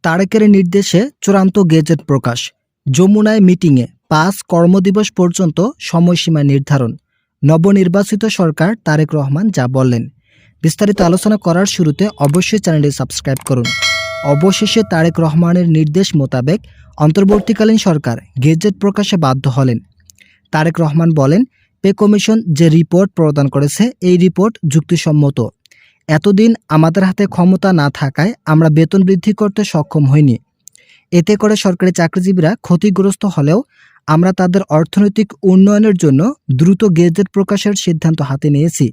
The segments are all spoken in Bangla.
তারেকের নির্দেশে চূড়ান্ত গেজেট প্রকাশ। যমুনায় মিটিংয়ে ৫ কর্মদিবস পর্যন্ত সময়সীমা নির্ধারণ। নবনির্বাচিত সরকার তারেক রহমান যা বললেন, বিস্তারিত আলোচনা করার শুরুতে অবশ্যই চ্যানেলটি সাবস্ক্রাইব করুন। অবশেষে তারেক রহমানের নির্দেশ মোতাবেক অন্তর্বর্তীকালীন সরকার গেজেট প্রকাশে বাধ্য হলেন। তারেক রহমান বলেন, পে কমিশন যে রিপোর্ট প্রদান করেছে এই রিপোর্ট যুক্তিসম্মত। এতদিন আমাদের হাতে ক্ষমতা না থাকায় আমরা বেতন বৃদ্ধি করতে সক্ষম হইনি। এতে করে সরকারি চাকরিজীবীরা ক্ষতিগ্রস্ত হলেও আমরা তাদের অর্থনৈতিক উন্নয়নের জন্য দ্রুত গেজেট প্রকাশের সিদ্ধান্ত হাতে নিয়েছি।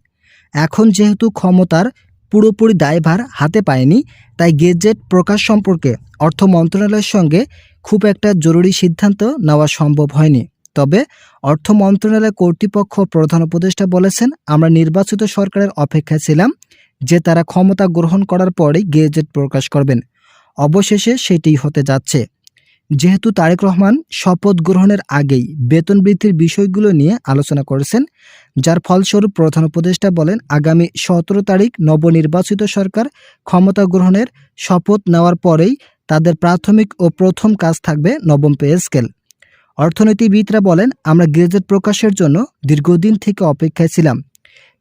এখন যেহেতু ক্ষমতার পুরোপুরি দায়ভার হাতে পায়নি, তাই গেজেট প্রকাশ সম্পর্কে অর্থ মন্ত্রণালয়ের সঙ্গে খুব একটা জরুরি সিদ্ধান্ত নেওয়া সম্ভব হয়নি। তবে অর্থ মন্ত্রণালয় কর্তৃপক্ষ প্রধান উপদেষ্টা বলেছেন, আমরা নির্বাচিত সরকারের অপেক্ষায় ছিলাম যে তারা ক্ষমতা গ্রহণ করার পরেই গেজেট প্রকাশ করবেন। অবশেষে সেটিই হতে যাচ্ছে। যেহেতু তারেক রহমান শপথ গ্রহণের আগেই বেতন বৃদ্ধির বিষয়গুলো নিয়ে আলোচনা করেছেন, যার ফলস্বরূপ প্রধান উপদেষ্টা বলেন, আগামী ১৭ তারিখ নবনির্বাচিত সরকার ক্ষমতা গ্রহণের শপথ নেওয়ার পরেই তাদের প্রাথমিক ও প্রথম কাজ থাকবে নবম পে স্কেল। অর্থনীতিবিদরা বলেন, আমরা গেজেট প্রকাশের জন্য দীর্ঘদিন থেকে অপেক্ষায় ছিলাম।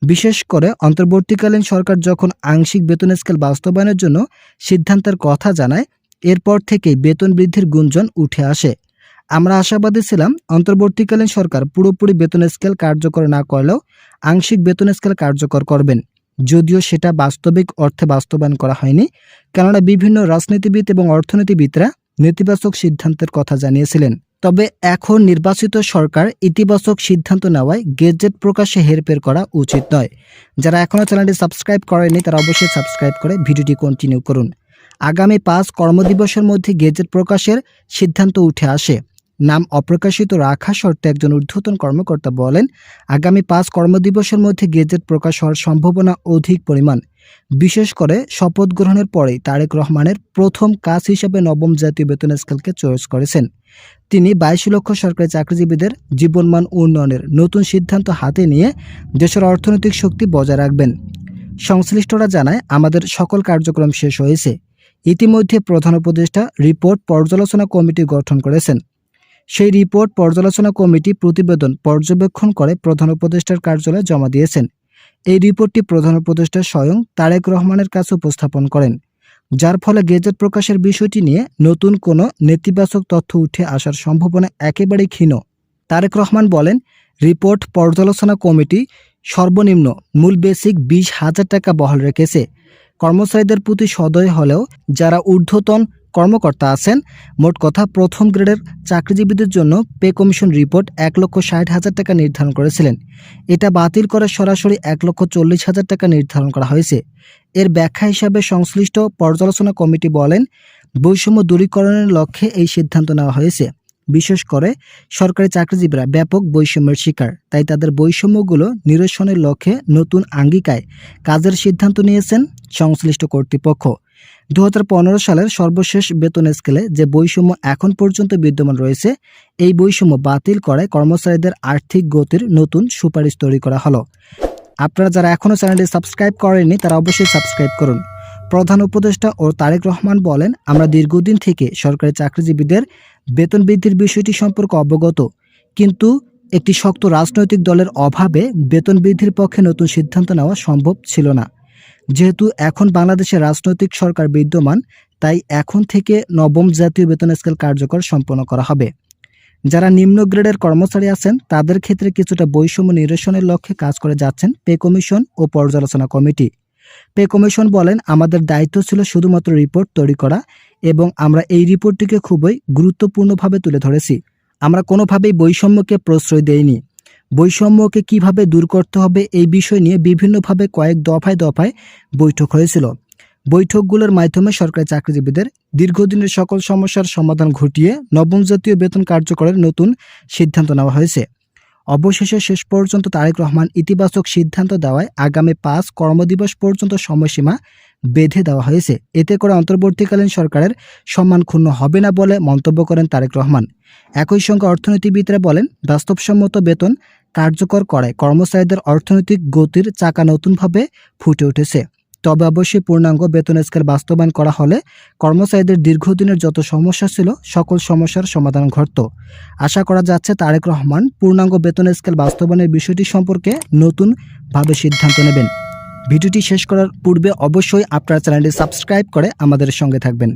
বিশেষ করে অন্তর্বর্তীকালীন সরকার যখন আংশিক বেতন স্কেল বাস্তবায়নের জন্য সিদ্ধান্তের কথা জানায়, এরপর থেকেই বেতন বৃদ্ধির গুঞ্জন উঠে আসে। আমরা আশাবাদী ছিলাম অন্তর্বর্তীকালীন সরকার পুরোপুরি বেতন স্কেল কার্যকর না করলেও আংশিক বেতন স্কেল কার্যকর করবেন। যদিও সেটা বাস্তবিক অর্থে বাস্তবায়ন করা হয়নি, কেননা বিভিন্ন রাজনীতিবিদ এবং অর্থনীতিবিদরা নেতিবাচক সিদ্ধান্তের কথা জানিয়েছিলেন। তবে এখন নির্বাচিত সরকার ইতিবাচক সিদ্ধান্ত নেওয়ায় গেজেট প্রকাশে হেরফের করা উচিত নয়। যারা এখনও চ্যানেলটি সাবস্ক্রাইব করেনি তারা অবশ্যই সাবস্ক্রাইব করে ভিডিওটি কন্টিনিউ করুন। আগামী ৫ কর্মদিবসের মধ্যে গেজেট প্রকাশের সিদ্ধান্ত উঠে আসে। নাম অপ্রকাশিত রাখা শর্তে একজন ঊর্ধ্বতন কর্মকর্তা বলেন, আগামী ৫ কর্মদিবসের মধ্যে গেজেট প্রকাশ হওয়ার সম্ভাবনা অধিক পরিমাণ। বিশেষ করে শপথ গ্রহণের পরেই তারেক রহমানের প্রথম কাজ হিসেবে নবম জাতীয় বেতন স্কেলকে চয়েস করেছেন। তিনি ২২ লক্ষ সরকারি চাকরিজীবীদের জীবনমান উন্নয়নের নতুন সিদ্ধান্ত হাতে নিয়ে দেশের অর্থনৈতিক শক্তি বজায় রাখবেন। সংশ্লিষ্টরা জানায়, আমাদের সকল কার্যক্রম শেষ হয়েছে। ইতিমধ্যে প্রধান উপদেষ্টা রিপোর্ট পর্যালোচনা কমিটি গঠন করেছেন। সেই রিপোর্ট পর্যালোচনা কমিটি প্রতিবেদন পর্যবেক্ষণ করে প্রধান উপদেষ্টার কার্যালয়ে জমা দিয়েছেন। এই রিপোর্টটি প্রধান উপদেষ্টা স্বয়ং তারেক রহমানের কাছে উপস্থাপন করেন, যার ফলে গেজেট প্রকাশের বিষয়টি নিয়ে নতুন কোনো নেতিবাচক তথ্য উঠে আসার সম্ভাবনা একেবারেই ক্ষীণ। তারেক রহমান বলেন, রিপোর্ট পর্যালোচনা কমিটি সর্বনিম্ন মূল বেসিক ২০,০০০ টাকা বহাল রেখেছে। কর্মচারীদের প্রতি সদয় হলেও যারা ঊর্ধ্বতন কর্মকর্তা আছেন, মোট কথা প্রথম গ্রেডের চাকরিজীবীদের জন্য পে কমিশন রিপোর্ট ১,৬০,০০০ টাকা নির্ধারণ করেছিলেন। এটা বাতিল করে সরাসরি ১,৪০,০০০ টাকা নির্ধারণ করা হয়েছে। এর ব্যাখ্যা হিসাবে সংশ্লিষ্ট পর্যালোচনা কমিটি বলেন, বৈষম্য দূরীকরণের লক্ষ্যে এই সিদ্ধান্ত নেওয়া হয়েছে। বিশেষ করে সরকারি চাকরিজীবীরা ব্যাপক বৈষম্যের শিকার, তাই তাদের বৈষম্যগুলো নিরসনের লক্ষ্যে নতুন আঙ্গিকায় কাজের সিদ্ধান্ত নিয়েছেন সংশ্লিষ্ট কর্তৃপক্ষ। ২০১৫ সালের সর্বশেষ বেতন স্কেলে যে বৈষম্য এখন পর্যন্ত বিদ্যমান রয়েছে, এই বৈষম্য বাতিল করায় কর্মচারীদের আর্থিক গতির নতুন সুপারিশ তৈরি করা হলো। আপনারা যারা এখনও চ্যানেলটি সাবস্ক্রাইব করেননি তারা অবশ্যই সাবস্ক্রাইব করুন। প্রধান উপদেষ্টা ও তারেক রহমান বলেন, আমরা দীর্ঘদিন থেকে সরকারি চাকরিজীবীদের বেতন বৃদ্ধির বিষয়টি সম্পর্কে অবগত, কিন্তু একটি শক্ত রাজনৈতিক দলের অভাবে বেতন বৃদ্ধির পক্ষে নতুন সিদ্ধান্ত নেওয়া সম্ভব ছিল না। যেহেতু এখন বাংলাদেশে রাজনৈতিক সরকার বিদ্যমান, তাই এখন থেকে নবম জাতীয় বেতন স্কেল কার্যকর সম্পন্ন করা হবে। যারা নিম্ন গ্রেডের কর্মচারী আছেন তাদের ক্ষেত্রে কিছুটা বৈষম্য নিরসনের লক্ষ্যে কাজ করে যাচ্ছেন পে কমিশন ও পর্যালোচনা কমিটি। পে কমিশন বলেন, আমাদের দায়িত্ব ছিল শুধুমাত্র রিপোর্ট তৈরি করা এবং আমরা এই রিপোর্টটিকে খুবই গুরুত্বপূর্ণভাবে তুলে ধরেছি। আমরা কোনোভাবেই বৈষম্যকে প্রশ্রয় দেইনি। বৈষম্যকে কিভাবে দূর করতে হবে এই বিষয় নিয়ে বিভিন্নভাবে কয়েক দফায় দফায় বৈঠক হয়েছিল। বৈঠকগুলোর মাধ্যমে সরকারি চাকরিজীবীদের দীর্ঘদিনের সকল সমস্যার সমাধান ঘটিয়ে নবম জাতীয় বেতন কার্যকরের নতুন সিদ্ধান্ত নেওয়া হয়েছে। অবশেষে শেষ পর্যন্ত তারেক রহমান ইতিবাচক সিদ্ধান্ত দেওয়ায় আগামী ৫ কর্মদিবস পর্যন্ত সময়সীমা বেঁধে দেওয়া হয়েছে। এতে করে অন্তর্বর্তীকালীন সরকারের সম্মান ক্ষুণ্ণ হবে না বলে মন্তব্য করেন তারেক রহমান। একই সঙ্গে অর্থনীতিবিদরা বলেন, বাস্তবসম্মত বেতন কার্যকর করায় কর্মচারীদের অর্থনৈতিক গতির চাকা নতুনভাবে ফুটে উঠেছে। তবে অবশ্যই পূর্ণাঙ্গ বেতন স্কেল বাস্তবায়ন করা হলে কর্মচারীদের দীর্ঘদিনের যত সমস্যা ছিল সকল সমস্যার সমাধান ঘটত। আশা করা যাচ্ছে তারেক রহমান পূর্ণাঙ্গ বেতন স্কেল বাস্তবায়নের বিষয়টি সম্পর্কে নতুনভাবে সিদ্ধান্ত নেবেন। ভিডিওটি শেষ করার পূর্বে অবশ্যই আপনার চ্যানেলটি সাবস্ক্রাইব করে আমাদের সঙ্গে থাকবেন।